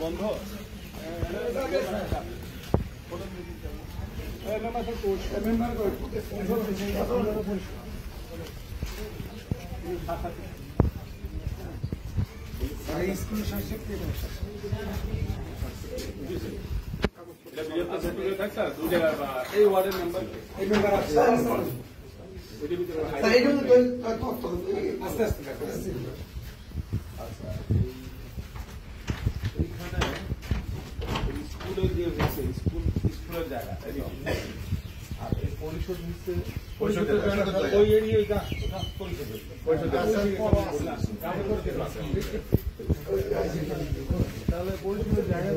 বন্ধ এই ওয়ার্ডের মেম্বার আস্তে আস্তে স্কুলের যে হয়েছে স্কুলের জায়গা আর এই পরিষদ হচ্ছে ওই এরিয়া তাহলে পরিষদের জায়গা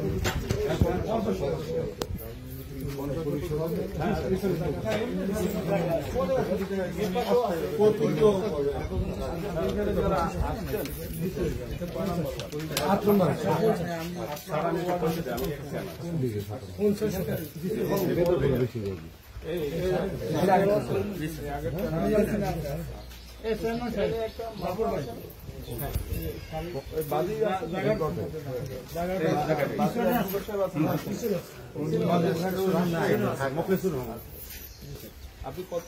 আপনি কত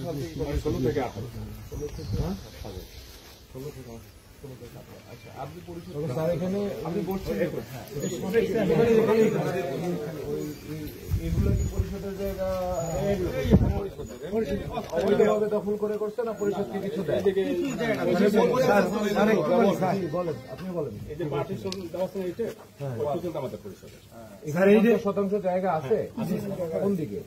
সাল থেকে 16 থেকে 18 আচ্ছা আপনি পরিষদ এখানে আপনি বসছেন এগুলো কি পরিষদের জায়গা অবৈধভাবে দখল করে করছে না পরিষদকে কিছু দেয়? বলেন আপনি বলেন। এই যে মাটির ব্যবস্থা এইটা পর্যন্ত আমাদের পরিষদের এখানে শতাংশ জায়গা আছে কোন দিকে?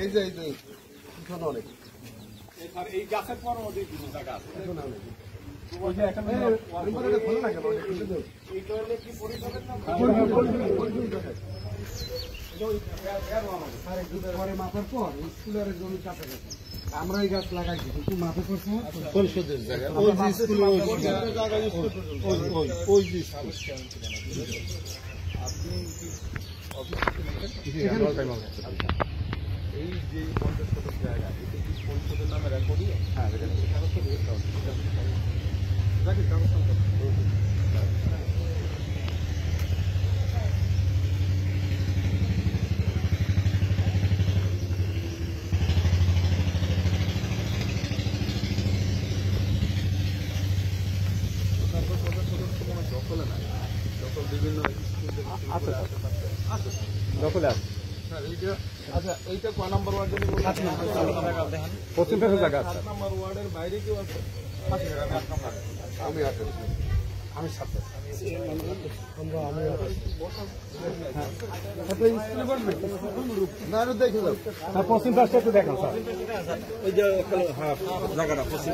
এই যে অনেক এই গাছের পর অনেক জায়গা আছে মাথার পর স্কুলের জমি কাছাকাছি আমরা এই গাছ লাগাইছি কিন্তু মাথা করছে পরিষদের জায়গা আপনি এই যে 50 শতক জায়গা এটা কি পরিষদের নামে রেকর্ডই? হ্যাঁ কাগজটা দিয়ে দখলে না দখল বিভিন্ন দখলে আছে। আচ্ছা এইটা ক নাম্বার ওয়ার্ড যদি পশ্চিম পাশে জায়গা আছে 7 নাম্বার ওয়ার্ডের বাইরে কেউ আছে? আমি আমি সাথে দেখে যাও পশ্চিম পাশটা একটু দেখান স্যার ওই যে জায়গাটা পশ্চিম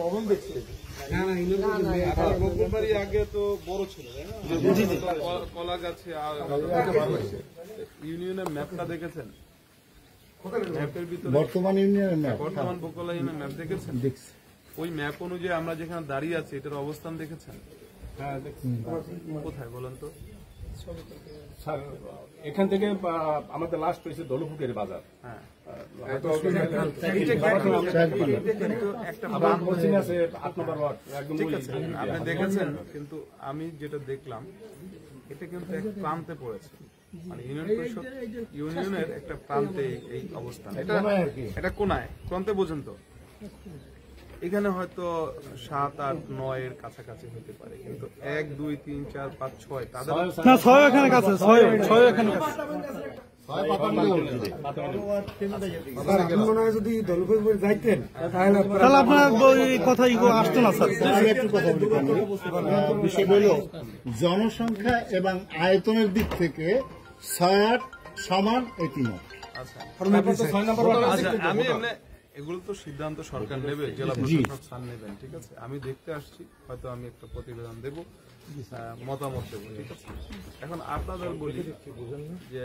ভবন দেখছি আগে তো বড় ছিল কলা গাছে ইউনিয়নের ম্যাপটা দেখেছেন? ম্যাপের ভিতরে বর্তমান ইউনিয়নের ম্যাপ বর্তমান বকলা ইউনিয়নের ম্যাপ দেখেছেন? দেখছি। ওই ম্যাপ অনুযায়ী আমরা যেখানে দাঁড়িয়ে আছি এটার অবস্থান দেখেছেন? হ্যাঁ দেখছি। কোথায় বলেন তো? স্যার এখান থেকে আমাদের লাস্ট হয়েছে দলুপুকের বাজার। হ্যাঁ আপনি দেখেছেন কিন্তু আমি যেটা দেখলাম এটা কিন্তু এক প্রান্তে পড়েছে মানে ইউনিয়ন পরিষদ ইউনিয়নের একটা প্রান্তে এই অবস্থান এটা কোনায় প্রান্তে পর্যন্ত এখানে হয়তো 7, 8, 9 এর কাছাকাছি হতে পারে কিন্তু 1, 2, 3, 4, 5, 6 তাদের 6 এখানে কাছে 6 এখানে যদি দলপুর যাইতেন তাহলে আপনার এই কথা আসতো না স্যার। একটু কথা বলি, বিষয় হল জনসংখ্যা এবং আয়তনের দিক থেকে 6-8 সমান এই 3। আচ্ছা আচ্ছা, আমি এমনি এগুলো তো সিদ্ধান্ত সরকার নেবে, জেলা প্রশাসক স্যার নেবেন, ঠিক আছে। আমি দেখতে আসছি, হয়তো আমি একটা প্রতিবেদন দেব, মতামত দেবো, ঠিক আছে। এখন আপনাদের বলি যে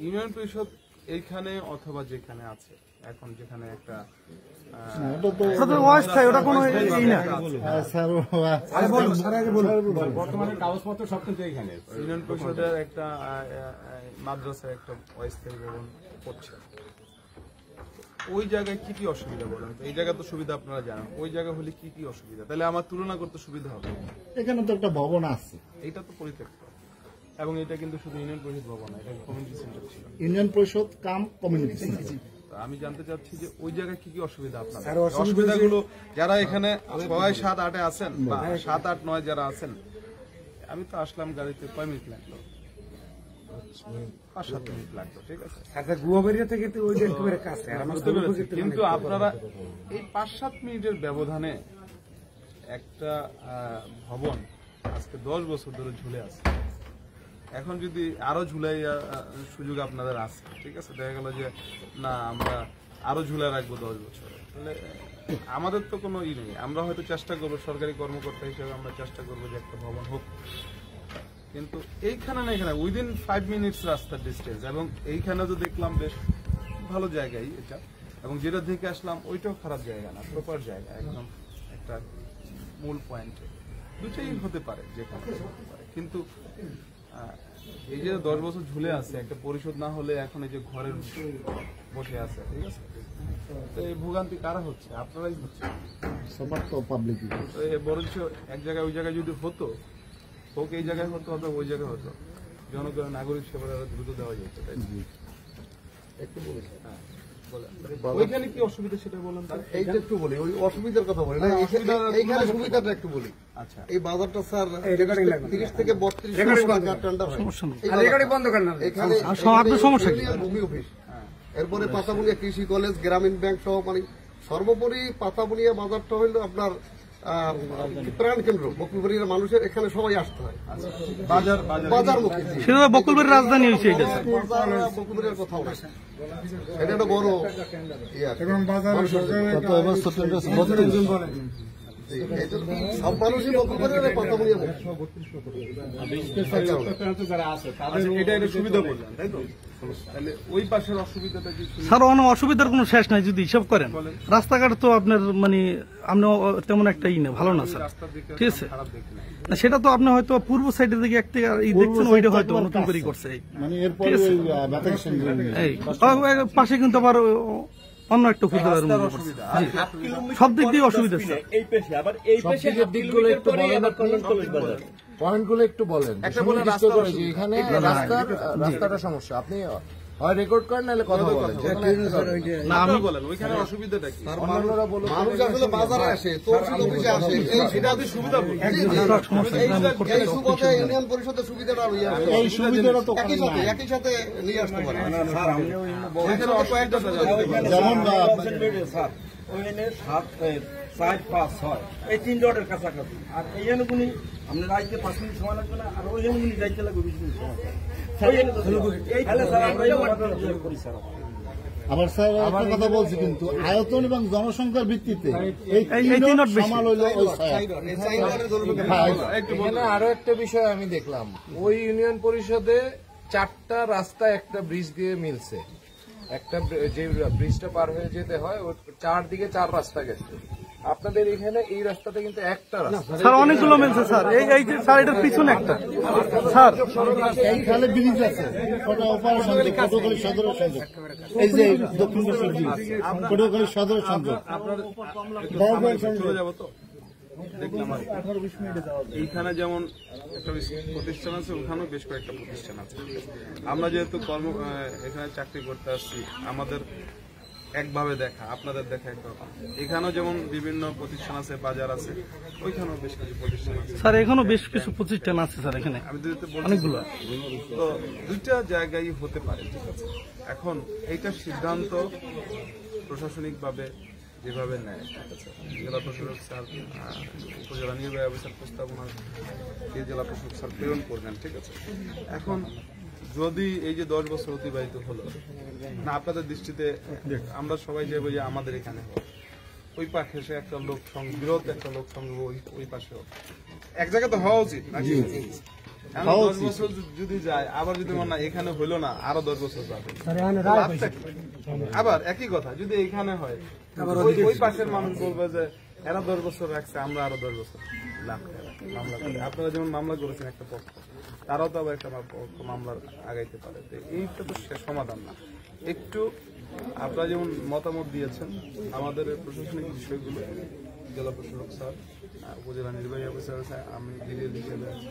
ইউনিয়ন পরিষদ এইখানে অথবা যেখানে আছে এখন, যেখানে একটা ওটা কোনো বর্তমানে কাগজপত্র সব কিন্তু এইখানে ইউনিয়ন পরিষদের একটা মাদ্রাসায় একটা অস্থায়ী ভবন করছে, ওই জায়গায় কি কি অসুবিধা বলেন? এই জায়গা তো সুবিধা আপনারা জানেন, ওই জায়গা হলে কি কি অসুবিধা, তাহলে আমার তুলনা করতে সুবিধা হবে। এখানে তো একটা ভবন আছে, এইটা তো পরিত্যক্ত, এবং এটা কিন্তু শুধু ইউনিয়ন পরিষদ ভবন না, এটা কমিউনিটি সেন্টার ছিল, ইউনিয়ন পরিষদ কাম কমিউনিটি সেন্টার। আমি জানতে চাচ্ছি যে ওই জায়গায় কি কি অসুবিধা আপনাদের, অসুবিধাগুলো যারা এখানে 6-7-8 আছেন বা 7-8-9 যারা আছেন। আমি তো আসলাম গাড়িতে 5 মিনিট লাগলো, 5-7 মিনিট লাগলো, ঠিক আছে। আচ্ছা, গুয়াবাড়িয়া থেকে তো ওই একেবারে কাছে, বুঝতে পেরেছি, কিন্তু আপনারা এই 5-7 মিনিটের ব্যবধানে একটা ভবন আজকে 10 বছর ধরে ঝুলে আছে, এখন যদি আরো ঝুলাই সুযোগ আপনাদের আছে, ঠিক আছে, দেখা গেল যে না আমরা আরো ঝুলাই রাখবো 10 বছর, তাহলে আমাদের তো কোনো ই নেই। আমরা হয়তো চেষ্টা করবো, সরকারি কর্মকর্তা হিসেবে আমরা চেষ্টা করবো যে একটা ভবন হোক, কিন্তু এইখানে না, এখানে উইদিন 5 মিনিটস রাস্তার ডিস্টেন্স, এবং এইখানে তো দেখলাম বেশ ভালো জায়গায় এটা, এবং যেটা দেখে আসলাম ওইটাও খারাপ জায়গা না, প্রপার জায়গা, একদম একটা মূল পয়েন্টে, দুটাই হতে পারে, যেখানে হতে পারে। কিন্তু এই যে 10 বছর ঝুলে আছে, একটা পরিশোধ না হলে এখন এই যে ঘরের বসে আছে, ঠিক আছে, তো এই ভোগান্তি কারা হচ্ছে? আপনারাই হচ্ছে, সবার তো পাবলিক। বরঞ্চ এক জায়গায় ওই জায়গায় যদি হতো, হোক এই জায়গায় হতো অথবা ওই জায়গায় হতো, জনগণের নাগরিক সেবা দ্রুত দেওয়া যেত, তাই না? একটু বলি, হ্যাঁ, বলেন। ওইখানে কি অসুবিধা সেটা বলেন তো। এইটা একটু বলি, ওই অসুবিধার কথা বলি না, এইখানে সুবিধাটা একটু বলি। আচ্ছা, এই বাজারটা স্যার 30 থেকে 32 টাকা টেন্ডার হয়। বন্ধ করেন না, এখানে সমস্যা কি? ভূমি অফিস, এরপরে পাতাবুনিয়া কৃষি কলেজ, গ্রামীণ ব্যাংক সহ, মানে সর্বোপরি পাতাবুনিয়া বাজারটা হইলো আপনার প্রাণ কেন্দ্র, বকুলবাড়ির মানুষের এখানে সবাই আসতে হয়, বাজারমুখী। সেটা বকুলবাড়ির রাজধানী হয়েছে, এটা বকুলবাড়ির কথাও না, এটা একটা বড় ইয়ে আছে। সব মানুষই বকুলবাড়ির পাতাবুনিয়া যারা আছে তাদের আচ্ছা, এটা একটা সুবিধা বললেন, তাই তো? তাহলে ওই পাশের অসুবিধাটা কি? স্যার অসুবিধার কোনো শেষ নাই যদি হিসাব করেন। রাস্তাঘাট তো আপনার মানে আপনি তেমন একটা ই না, ভালো না স্যার, রাস্তার দিকে ঠিক আছে। খারাপ দেখি না, না, সেটা তো আপনি হয়তো পূর্ব সাইডের দিকে একটা দেখছেন, ওইটা হয়তো নতুন করে করছে, মানে এরপরে ওই বাতাসের এই পাশে কিন্তু আবার অন্য একটা অসুবিধা। সব দিক দিয়ে অসুবিধা স্যার। এই পেশে আবার এই পেশে দিকগুলো একটু বলেন, কলেজ বাজার পয়েন্টগুলো একটু বলেন। একটা বলে নির্দিষ্ট করে যে এখানে রাস্তাটা সমস্যা, আপনি হয় রেকর্ড করেন নাহলে কথা বলেন। না, আপনি বলেন ওইখানে অসুবিধাটা কি? অন্যান্যরা বলুন। মানুষ আসলে বাজারে আসে, তহসিল অফিসে আসে, সেটা আপনি সুবিধা বলুন। এই সুবাদে ইউনিয়ন পরিষদের সুবিধাটা আর ইয়ে আছে। এই সুবিধাটা তো একই সাথে নিয়ে আসতে পারে। ওইখানে অসুবিধাটা জানতে যেমন স্যার ওইখানে 7, 4, 5, 6 এই 3 রোডের কাছাকাছি, আর এইখানে কোনি আপনি রাইতে 5 মিনিট সময় লাগবে না, আর ওইখানে কোনি যাইতে লাগবে 20 মিনিট সময়। আবার স্যার একটা কথা বলছি, কিন্তু আয়তন এবং জনসংখ্যার ভিত্তিতে এই সামাল হইল ওই এখানে আরো একটা বিষয় আমি দেখলাম, ওই ইউনিয়ন পরিষদে 4টা রাস্তা একটা ব্রিজ দিয়ে মিলছে, একটা যে ব্রিজটা পার হয়ে যেতে হয় ওর 4 দিকে 4 রাস্তা গেছে। আপনাদের এখানে এই রাস্তাটা কিন্তু একটা রাস্তা স্যার, অনেকগুলো মিলছে স্যার। এই যে স্যার এটার পিছনে একটা স্যার এইখানে ব্রিজ আছে, ওটা ওপার সংযোগ, পটুয়াখালী সদরের সংযোগ, এই যে দক্ষিণ পশ্চিম ব্রিজ, পটুয়াখালী সদরের সংযোগ। চলে যাবো তো দেখলাম আর এইখানে যেমন একটা প্রতিষ্ঠান আছে, ওখানেও বেশ কয়েকটা প্রতিষ্ঠান আছে। আমরা যেহেতু এখানে চাকরি করতে আসছি, আমাদের একভাবে দেখা, আপনাদের দেখা একরকম। এখানেও যেমন বিভিন্ন প্রতিষ্ঠান আছে, বাজার আছে, ওইখানেও বেশ কিছু প্রতিষ্ঠান আছে। স্যার এখনো বেশ কিছু প্রতিষ্ঠান আছে স্যার এখানে আমি দুইটা বলছি, অনেকগুলো। তো দুইটা জায়গায় হতে পারে, ঠিক আছে। এখন এইটার সিদ্ধান্ত প্রশাসনিকভাবে যেভাবে নেয়, ঠিক আছে, জেলা প্রশাসক স্যার, উপজেলা নির্বাহী অফিসার প্রস্তাবনা জেলা প্রশাসক স্যার প্রেরণ করবেন, ঠিক আছে। এখন যদি এই যে 10 বছর অতিবাহিত হলো না, আপনাদের দৃষ্টিতে আমরা সবাই যাবো যে আমাদের এখানে হোক, ওই পাশে সে একটা লোক বৃহৎ একটা লোক সংগ্রহ ওই পাশেও এক জায়গায় তো হওয়া উচিত নাকি? 10 বছর যদি যায়, আবার যদি মনে হয় এখানে হইলো না, আরো 10 বছর যাবে, আবার একই কথা যদি এখানে হয়, ওই পাশের মানুষ বলবে যে এরা 10 বছর রাখছে, আমরা আরো 10 বছর মামলা করে। আপনারা যেমন মামলা করেছেন একটা পক্ষ, তারাও তো আবার একটা মামলার আগাইতে পারে। এইটা তো সমাধান না। একটু আপনারা যেমন মতামত দিয়েছেন, আমাদের প্রশাসনিক বিষয়গুলো জেলা প্রশাসক স্যার, উপজেলা নির্বাহী অফিসার আছে, আমি ডিএল হিসেবে আছি,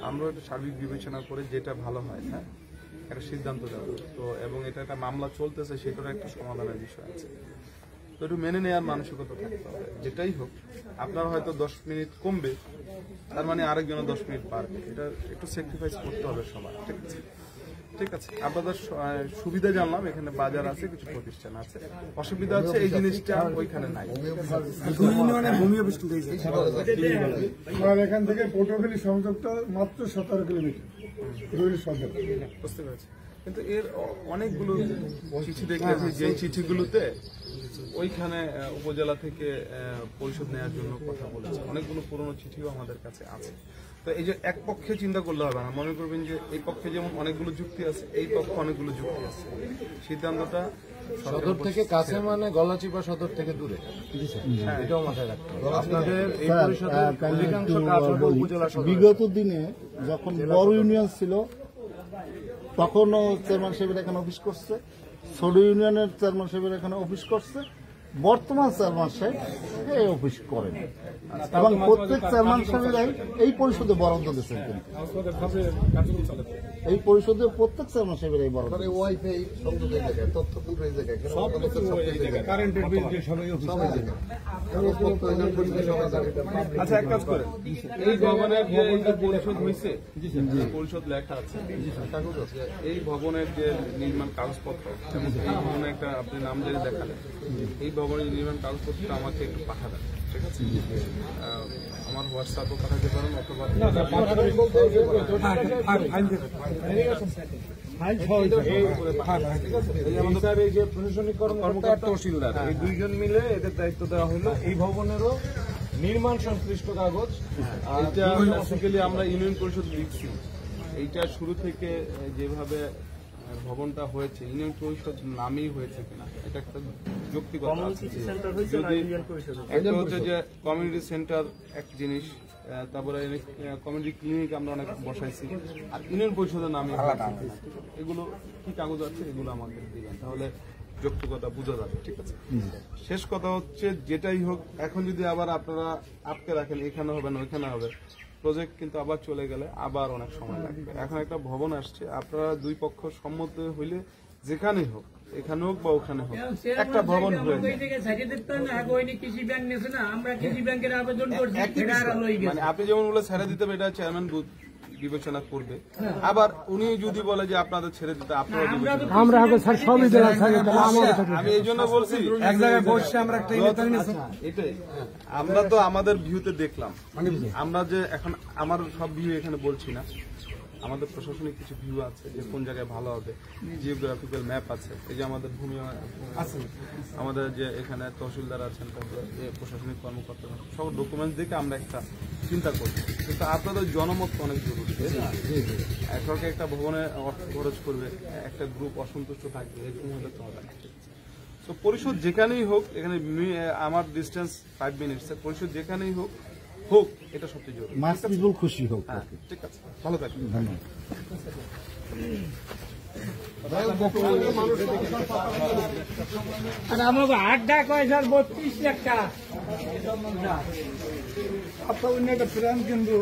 আমরা একটা সার্বিক বিবেচনা করে যেটা ভালো হয়, হ্যাঁ, একটা সিদ্ধান্ত দেব। তো এবং এটা একটা মামলা চলতেছে, সেটার একটা সমাধানের বিষয় আছে। তো একটু মেনে নেওয়ার মানসিকতা থাকতে হবে। যেটাই হোক, আপনার হয়তো 10 মিনিট কমবে, তার মানে আরেকজনের 10 মিনিট বাড়বে। এটা একটু স্যাক্রিফাইস করতে হবে সবার, ঠিক আছে। ঠিক আছে, আপনাদের সুবিধা জানলাম, এখানে বাজার আছে, কিছু প্রতিষ্ঠান আছে, অসুবিধা হচ্ছে এই জিনিসটা ওইখানে নাই। এখান থেকে পটুয়াখালী সংযোগটা মাত্র 17 কিলোমিটার। বুঝতে পেরেছি, কিন্তু এর অনেকগুলো চিঠি দেখেছি, যে চিঠিগুলোতে ওইখানে উপজেলা থেকে পরিশোধ নেওয়ার জন্য কথা বলেছে। অনেকগুলো পুরনো চিঠিও আমাদের কাছে আছে। তো এই যে এক পক্ষে চিন্তা করলে হবে না, মনে করবেন যে এই পক্ষে যেমন অনেকগুলো যুক্তি আছে, এই পক্ষে অনেকগুলো যুক্তি আছে। সিদ্ধান্তটা সদর থেকে কাছে মানে গলাচিপা সদর থেকে দূরে, এটাও মাথায় রাখতে হবে। আপনাদের এই পরিষদের অধিকাংশ কাজ হবে উপজেলা সদর। বিগত দিনে যখন বড় ইউনিয়ন ছিল, তখনও চেয়ারম্যান সাহেবের এখানে অফিস করছে, ছোট ইউনিয়নের চেয়ারম্যান সাহেবের এখানে অফিস করছে। বর্তমান চেয়ারম্যান সাহেব এই অফিস করেন এবং প্রত্যেক চেয়ারম্যান সাহেবেরাই এই পরিষদে বরাদ্দ দিচ্ছেন। এই পরিষদে প্রত্যেক চেয়ারম্যান সাহেবেরাই বরাদ্দ। ওয়াইফাই সংযোগ এই জায়গায়, তথ্য কেন্দ্র এই জায়গায়, কারেন্টের বিল দিয়ে সবাই আচ্ছা, এক কাজ করেন, এই ভবনের যে পরিশোধ হয়েছে, পরিশোধ লেখা আছে, এই ভবনের যে নির্মাণ কাগজপত্র, এবং এই ভবনে একটা আপনি নাম জেনে দেখালেন, এই ভবনের নির্মাণ কাগজপত্রটা আমাকে একটু পাঠাবেন, ঠিক আছে। আমার হোয়াটসঅ্যাপও পাঠাতে পারেন, অথবা এই যে প্রশাসনিক কর্মকর্তা তহসিলদার, এই দুইজন মিলে এদের দায়িত্ব দেওয়া হলো এই ভবনেরও নির্মাণ সংশ্লিষ্ট কাগজ। এইটা বেসিক্যালি আমরা ইউনিয়ন পরিষদ লিখছি, এইটা শুরু থেকে যেভাবে ভবনটা হয়েছে ইউনিয়ন পরিষদ নামেই হয়েছে কিনা, এটা একটা যৌক্তিকতা আছে। যদি একটা হচ্ছে যে কমিউনিটি সেন্টার এক জিনিস, তারপরে কমিউনিটি ক্লিনিক আমরা অনেক বসাইছি, আর ইউনিয়ন পরিষদের নামে এগুলো কি কাগজ আছে, এগুলো আমাদের দিবেন, তাহলে যৌক্তিকতা বোঝা যাবে, ঠিক আছে। শেষ কথা হচ্ছে, যেটাই হোক, এখন যদি আবার আপনারা আটকে রাখেন, এখানে হবে না ওইখানে হবে, প্রজেক্ট কিন্তু আবার চলে গেলে আবার অনেক সময় লাগবে। এখন একটা ভবন আসছে, আপনারা দুই পক্ষ সম্মত হইলে যেখানেই হোক, এখানে হোক বা ওখানে হোক, একটা ভবন হয়ে যায়। মানে আপনি যেমন বলে ছেড়ে দিতে হবে, এটা চেয়ারম্যান বিবেচনা করবে। আবার উনি যদি বলে যে আপনাদের ছেড়ে দিতে, আপনারা আমি এই জন্য বলছি এক জায়গায় বসে আমরা একটা এটাই আমরা তো আমাদের ভিউতে দেখলাম। আমরা যে এখন আমার সব ভিউ এখানে বলছি না, আমাদের প্রশাসনিক কিছু ভিউ আছে যে কোন জায়গায় ভালো হবে, জিওগ্রাফিক্যাল ম্যাপ আছে, এই যে আমাদের ভূমি আছে, আমাদের যে এখানে তহসিলদার আছেন, তারপরে প্রশাসনিক কর্মকর্তা, সব ডকুমেন্টস দেখে আমরা একটা চিন্তা করছি। কিন্তু আপনাদের জনমত অনেক জরুরি, সরকার একটা ভবনে অর্থ খরচ করবে, একটা গ্রুপ অসন্তুষ্ট থাকবে, এরকম হলে তো হবে না। তো পরিষদ যেখানেই হোক, এখানে আমার ডিস্টেন্স 5 মিনিটস, পরিষদ যেখানেই হোক, এটা সবচেয়ে জরুরি। মাসিবুল খুশি হোক। হ্যাঁ, ঠিক আছে, ভালো থাকবেন, ধন্যবাদ। আমাকে 8 ডাক হয় স্যার, 32 টাকা আপনার অন্য একটা প্রাণ কেন্দ্র